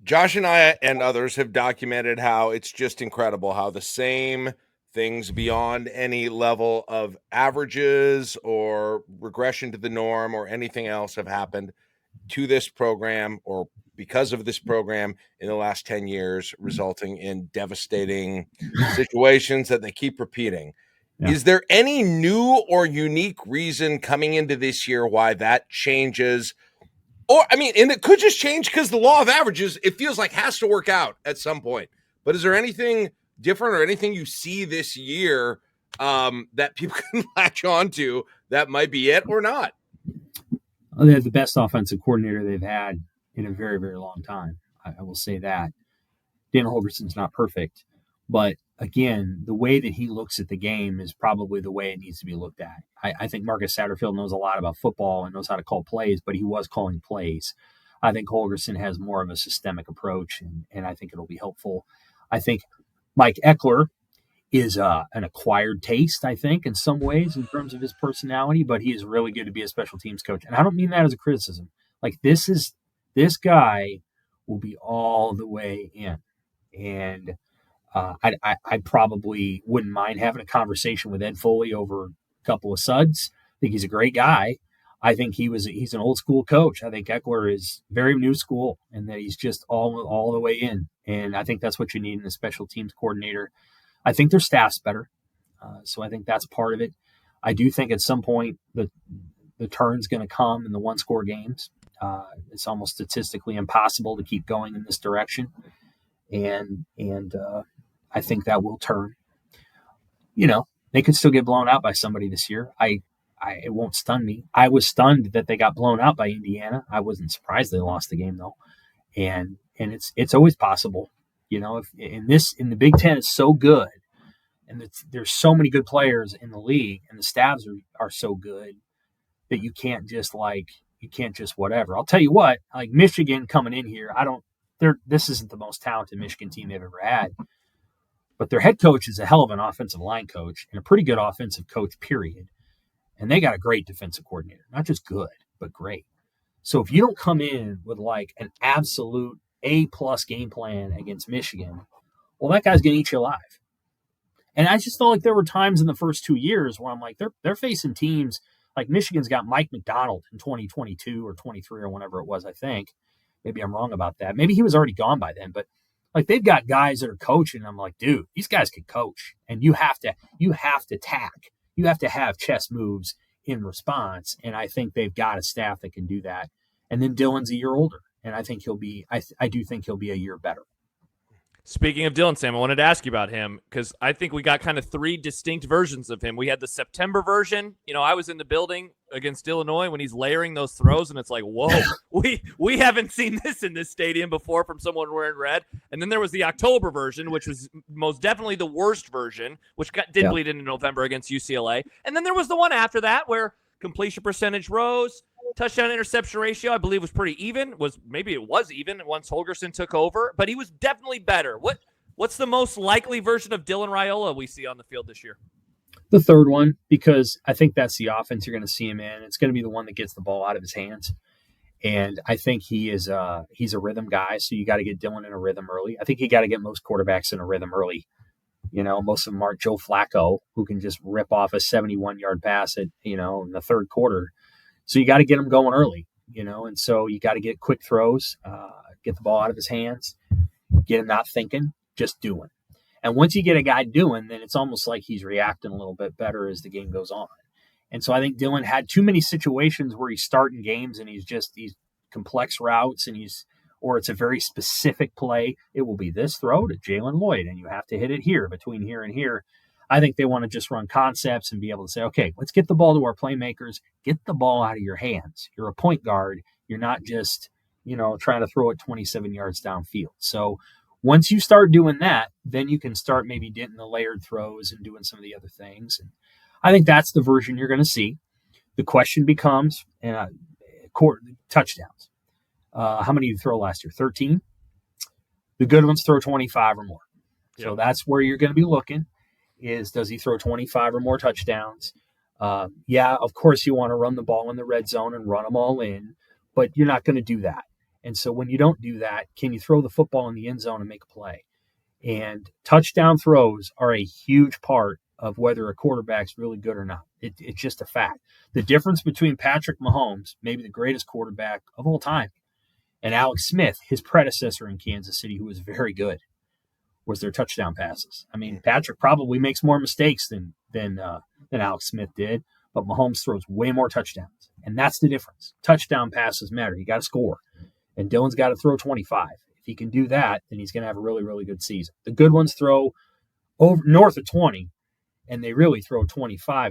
Josh and I and others have documented how it's just incredible how the same things beyond any level of averages or regression to the norm or anything else have happened to this program or because of this program in the last 10 years, resulting in devastating situations that they keep repeating. Yeah. Is there any new or unique reason coming into this year why that changes? Or, I mean, and it could just change because the law of averages, it feels like has to work out at some point. But is there anything different or anything you see this year that people can latch on to that might be it or not? They have the best offensive coordinator they've had in a very, very long time. I will say that. Dana Holgorsen's not perfect, but again, the way that he looks at the game is probably the way it needs to be looked at. I think Marcus Satterfield knows a lot about football and knows how to call plays, but he was calling plays. I think Holgorsen has more of a systemic approach, and I think it'll be helpful. I think Mike Eckler is an acquired taste, I think, in some ways in terms of his personality, but he is really good to be a special teams coach. And I don't mean that as a criticism. Like this guy will be all the way in. And I probably wouldn't mind having a conversation with Ed Foley over a couple of suds. I think he's a great guy. I think he's an old school coach. I think Eckler is very new school and that he's just all the way in. And I think that's what you need in a special teams coordinator. I think their staff's better. So I think that's part of it. I do think at some point the turn's going to come in the one-score games. It's almost statistically impossible to keep going in this direction. And I think that will turn. You know, they could still get blown out by somebody this year. It won't stun me. I was stunned that they got blown out by Indiana. I wasn't surprised they lost the game though. And it's always possible. You know, if in the Big Ten is so good, and there's so many good players in the league, and the staffs are so good that you can't just whatever. I'll tell you what, like Michigan coming in here, this isn't the most talented Michigan team they've ever had, but their head coach is a hell of an offensive line coach and a pretty good offensive coach, period. And they got a great defensive coordinator, not just good, but great. So if you don't come in with like an absolute A+ game plan against Michigan, well, that guy's going to eat you alive. And I just felt like there were times in the first 2 years where I'm like, they're facing teams like Michigan's got Mike McDonald in 2022 or 23 or whenever it was, I think. Maybe I'm wrong about that. Maybe he was already gone by then, but like they've got guys that are coaching. I'm like, dude, these guys can coach, and you have to tack. You have to have chess moves in response, and I think they've got a staff that can do that. And then Dylan's a year older, and I think I do think he'll be a year better. Speaking of Dylan, Sam, I wanted to ask you about him because I think we got kind of three distinct versions of him. We had the September version. You know, I was in the building against Illinois when he's layering those throws, and it's like, whoa, we haven't seen this in this stadium before from someone wearing red. And then there was the October version, which was most definitely the worst version, which did bleed into November against UCLA. And then there was the one after that where completion percentage rose, touchdown interception ratio, I believe, was pretty even. Maybe it was even once Holgorsen took over, but he was definitely better. What's the most likely version of Dylan Raiola we see on the field this year? The third one, because I think that's the offense you're going to see him in. It's going to be the one that gets the ball out of his hands. And I think he's a rhythm guy, so you got to get Dylan in a rhythm early. I think you got to get most quarterbacks in a rhythm early. You know, most of them aren't Joe Flacco, who can just rip off a 71-yard pass in the third quarter. So you got to get him going early, and so you got to get quick throws, get the ball out of his hands, get him not thinking, just doing. And once you get a guy doing, then it's almost like he's reacting a little bit better as the game goes on. And so I think Dylan had too many situations where he's starting games and he's complex routes or it's a very specific play. It will be this throw to Jalen Lloyd, and you have to hit it here, between here and here. I think they want to just run concepts and be able to say, okay, let's get the ball to our playmakers, get the ball out of your hands. You're a point guard. You're not just, trying to throw it 27 yards downfield. So once you start doing that, then you can start maybe getting the layered throws and doing some of the other things. And I think that's the version you're going to see. The question becomes touchdowns. How many did you throw last year? 13? The good ones throw 25 or more. Yep. So that's where you're going to be looking. Does he throw 25 or more touchdowns? Of course you want to run the ball in the red zone and run them all in, but you're not going to do that. And so when you don't do that, can you throw the football in the end zone and make a play? And touchdown throws are a huge part of whether a quarterback's really good or not. It's just a fact. The difference between Patrick Mahomes, maybe the greatest quarterback of all time, and Alex Smith, his predecessor in Kansas City, who was very good, was their touchdown passes. I mean, Patrick probably makes more mistakes than Alex Smith did, but Mahomes throws way more touchdowns. And that's the difference. Touchdown passes matter. You got to score. And Dylan's got to throw 25. If he can do that, then he's going to have a really, really good season. The good ones throw over north of 20, and they really throw 25.